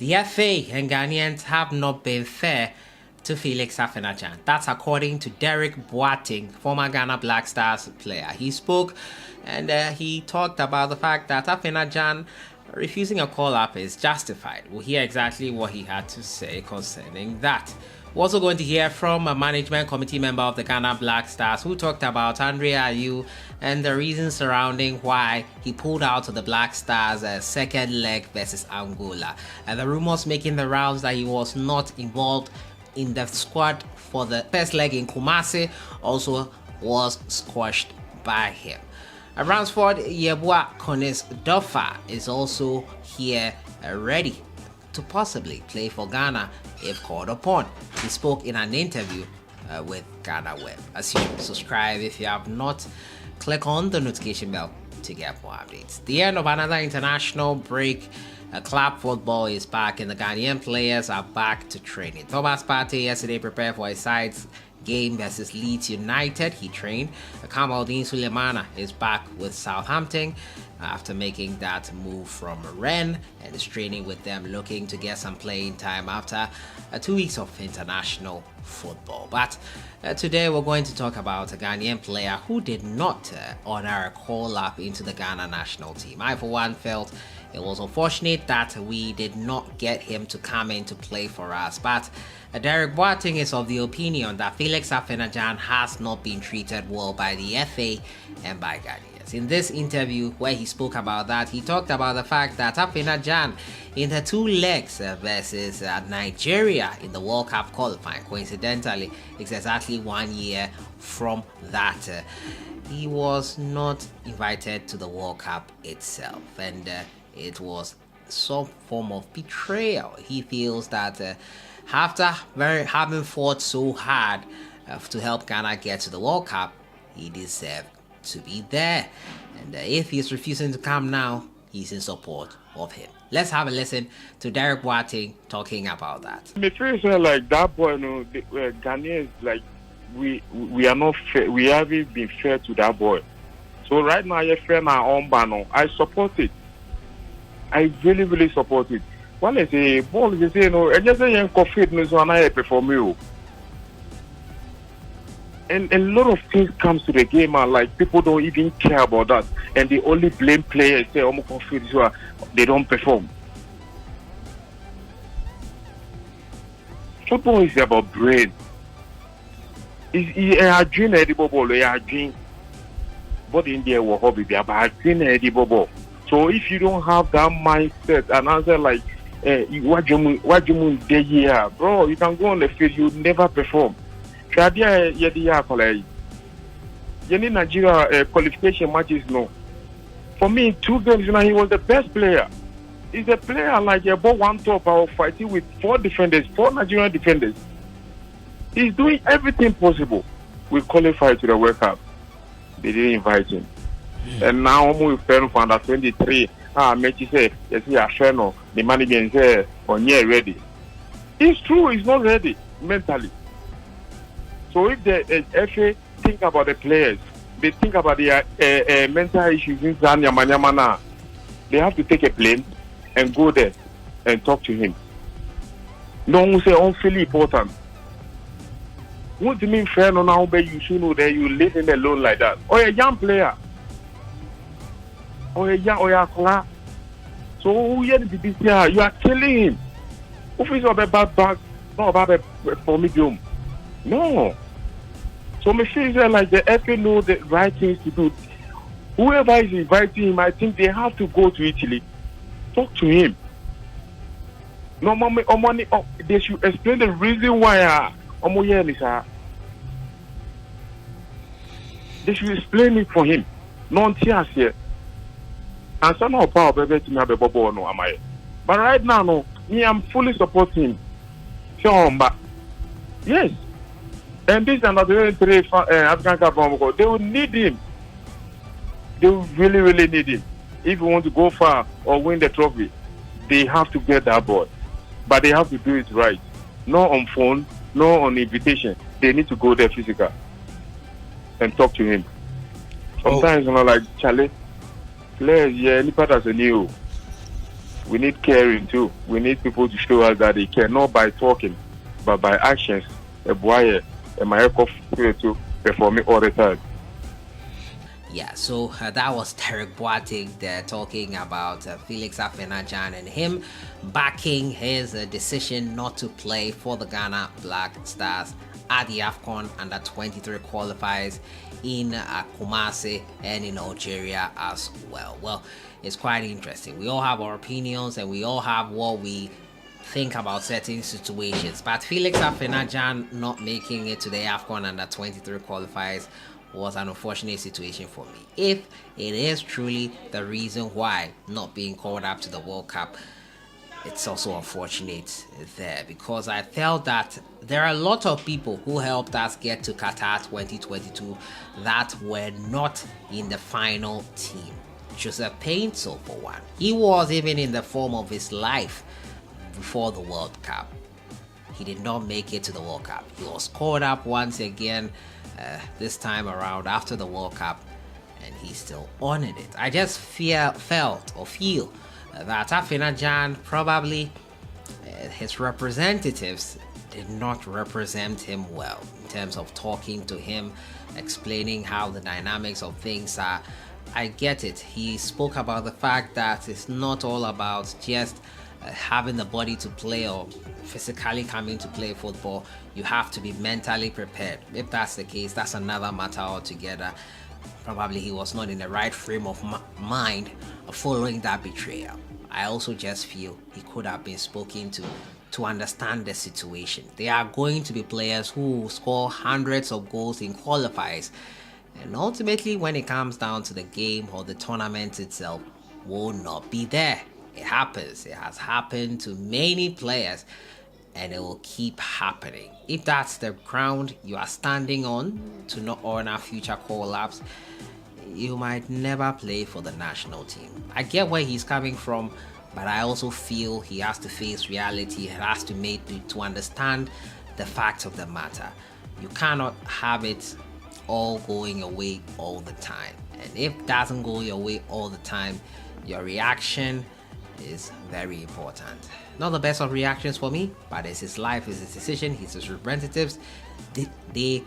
The FA and Ghanaians have not been fair to Felix Afena-Gyan. That's according to Derek Boateng, former Ghana Black Stars player. He spoke and he talked about the fact that Afena-Gyan refusing a call-up is justified. We'll hear exactly what he had to say concerning that. We're also going to hear from a management committee member of the Ghana Black Stars who talked about Andre Ayew and the reasons surrounding why he pulled out of the Black Stars' second leg versus Angola. And the rumors making the rounds that he was not involved in the squad for the first leg in Kumasi also was squashed by him. Ransford Yeboah Konis Doffa is also here ready to possibly play for Ghana if called upon. He spoke in an interview with Ghana Web. As usual, subscribe if you have not. Click on the notification bell to get more updates. The end of another international break. Club football is back and the Ghanaian players are back to training. Thomas Partey yesterday prepared for his side's game versus Leeds United. He trained. Kamaldeen Sulemana is back with Southampton after making that move from Rennes and is training with them, looking to get some playing time after 2 weeks of international football. But today we're going to talk about a Ghanaian player who did not honor a call-up into the Ghana national team. I, for one, felt it was unfortunate that we did not get him to come in to play for us. But Derek Boateng is of the opinion that Felix Afena-Gyan has not been treated well by the FA and by Ghanaians. In this interview where he spoke about that, he talked about the fact that Afena-Gyan in the 2 legs versus Nigeria in the World Cup qualifying, coincidentally, it's exactly 1 year from that. He was not invited to the World Cup itself, and it was some form of betrayal. He feels that after having fought so hard to help Ghana get to the World Cup, he deserved to be there. And if he's refusing to come now, he's in support of him. Let's have a listen to Derek Boateng talking about that. Me feel like that boy, the Ghanaians, like we are not fair. We haven't been fair to that boy. So right now, I support it. I really, really support it. When I say ball, you say I just say young coffee no I perform you. And a lot of things comes to the game, and like people don't even care about that, and they only blame players. Say, "Oh, coffee, they don't perform." Football is about brain. It's a dream, edible ball. A dream. But in there, we hobby, but a dream, edible ball. So if you don't have that mindset and answer like, what you day here, bro, you can go on the field, you never perform. You need Nigeria qualification matches, no. For me, 2 games, he was the best player. He's a player like above one top of fighting with 4 defenders, 4 Nigerian defenders. He's doing everything possible. We qualified to the World Cup. They didn't invite him. And now we fair for under 23. Mechi say, yes, we are fair no. The management say, on year ready. It's true, he's not ready mentally. So if the FA think about the players, they think about their mental issues in Zanya, they have to take a plane and go there and talk to him. No one say, oh, feel important. What do you mean fair no now, but you should know that you live in alone like that? Or a young player. Or a young so you are killing him. If it's about bad bag, not about for medium. No. So me feel like the FA know the right things to do. Whoever is inviting him, I think they have to go to Italy. Talk to him. No money. They should explain the reason why. They should explain it for him. No tears here. And somehow power baby to me have a bubble no am I. But right now, no, me I'm fully supporting him. But yes. And this another 3 African Cup, they will need him. They will really, really need him. If you want to go far or win the trophy, they have to get that boy. But they have to do it right. No on phone, no on invitation. They need to go there physical and talk to him. Sometimes, like Charlie, players, yeah, any part as a new. We need caring too. We need people to show us that they care, not by talking, but by actions. A boy, a my to performing all the time. Yeah, so that was Derek Boateng there talking about Felix Afena-Gyan and him backing his decision not to play for the Ghana Black Stars at the AFCON Under-23 qualifiers in Kumasi and in Algeria as well. Well, it's quite interesting. We all have our opinions and we all have what we think about certain situations. But Felix Afena-Gyan not making it to the AFCON Under-23 qualifiers was an unfortunate situation for me. If it is truly the reason why not being called up to the World Cup, it's also unfortunate there, because I felt that there are a lot of people who helped us get to Qatar 2022 that were not in the final team. Joseph Painter, for one. He was even in the form of his life before the World Cup. He did not make it to the World Cup. He was called up once again this time around after the World Cup, and he still honored it. I just feel that Afena-Gyan probably his representatives did not represent him well in terms of talking to him, explaining how the dynamics of things are. I get it. He spoke about the fact that it's not all about just having the body to play or physically coming to play football. You have to be mentally prepared. If that's the case, that's another matter altogether. Probably he was not in the right frame of mind following that betrayal. I also just feel he could have been spoken to understand the situation. There are going to be players who score hundreds of goals in qualifiers, and ultimately when it comes down to the game or the tournament itself, will not be there. It happens. It has happened to many players, and it will keep happening. If that's the ground you are standing on to not honor future call-ups, you might never play for the national team. I get where he's coming from, but I also feel he has to face reality. He has to understand the facts of the matter. You cannot have it all going away all the time. And if it doesn't go your way all the time, your reaction is very important. Not the best of reactions for me, but it's his life, it's his decision, he's his representatives. They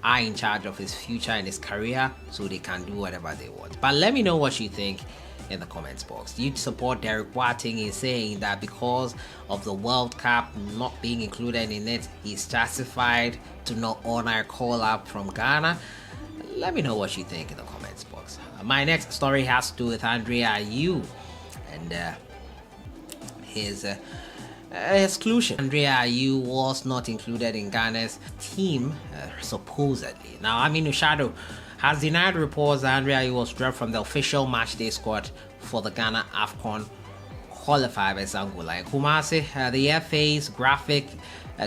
are in charge of his future and his career, so they can do whatever they want. But let me know what you think in the comments box. Do you support Derek Boateng in saying that because of the World Cup not being included in it, he's justified to not honor a call-up from Ghana? Let me know what you think in the comments box. My next story has to do with Andre Ayew and his exclusion. Andre Ayew was not included in Ghana's team, supposedly. Now, Aminu Shado has denied reports that Andre Ayew was dropped from the official matchday squad for the Ghana AFCON qualifier by Angola. In Kumasi, the FA's graphic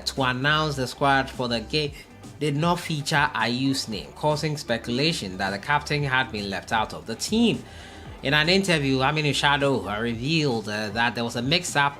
to announce the squad for the game did not feature Ayew's name, causing speculation that the captain had been left out of the team. In an interview, Aminu Shado revealed that there was a mix-up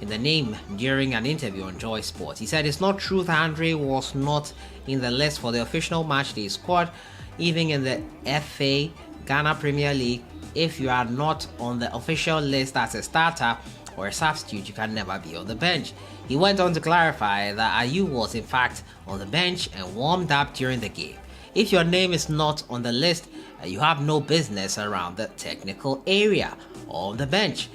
in the name during an interview on Joy Sports. He said it's not true that Andre was not in the list for the official matchday squad. Even in the FA Ghana Premier League, if you are not on the official list as a starter or a substitute, you can never be on the bench. He went on to clarify that Ayew was in fact on the bench and warmed up during the game. If your name is not on the list, you have no business around the technical area or on the bench.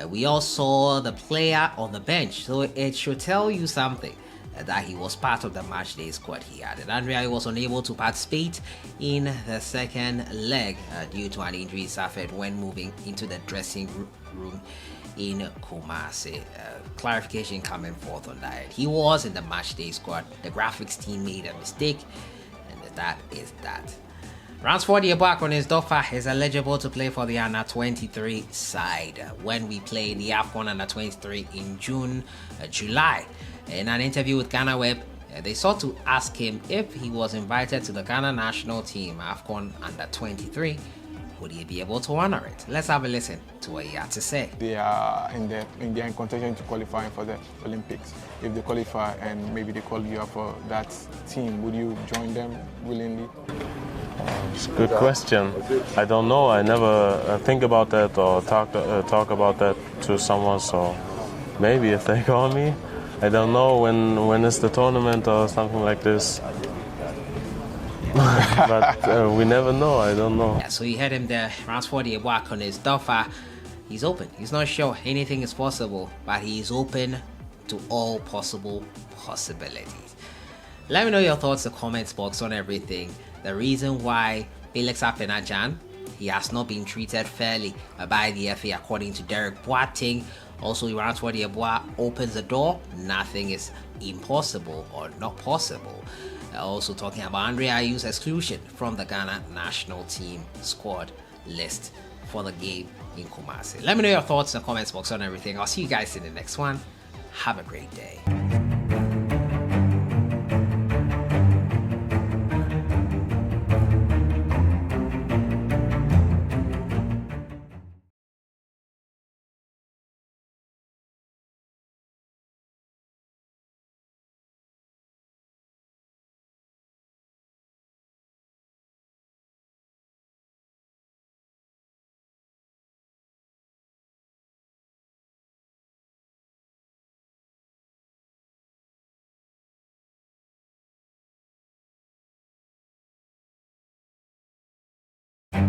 We all saw the player on the bench, so it should tell you something that he was part of the matchday squad, he added. Andre Ayew was unable to participate in the second leg due to an injury suffered when moving into the dressing room in Kumasi. Clarification coming forth on that. He was in the matchday squad. The graphics team made a mistake, and that is that. Ransford Yeboah on his Dofa is eligible to play for the Under-23 side when we play the AFCON Under-23 in July. In an interview with Ghana Web, they sought to ask him if he was invited to the Ghana national team AFCON Under-23, would he be able to honor it? Let's have a listen to what he had to say. They are in contention to qualify for the Olympics. If they qualify and maybe they call you up for that team, would you join them willingly? It's a good question. I don't know. I never think about that or talk about that. to someone. So maybe if they call me, I don't know when is the tournament or something like this. But we never know. I don't know. Yeah, so you heard him there. Rounds 40 work on his duffer. He's open. He's not sure anything is possible, but he's open to all possible possibilities. Let me know your thoughts in the comments box on everything. The reason why Felix Afena-Gyan, he has not been treated fairly by the FA, according to Derek Boateng. Also, round 40 opens the door. Nothing is impossible or not possible. Also talking about Andre Ayew's exclusion from the Ghana national team squad list for the game in Kumasi. Let me know your thoughts in the comments box on everything. I'll see you guys in the next one. Have a great day.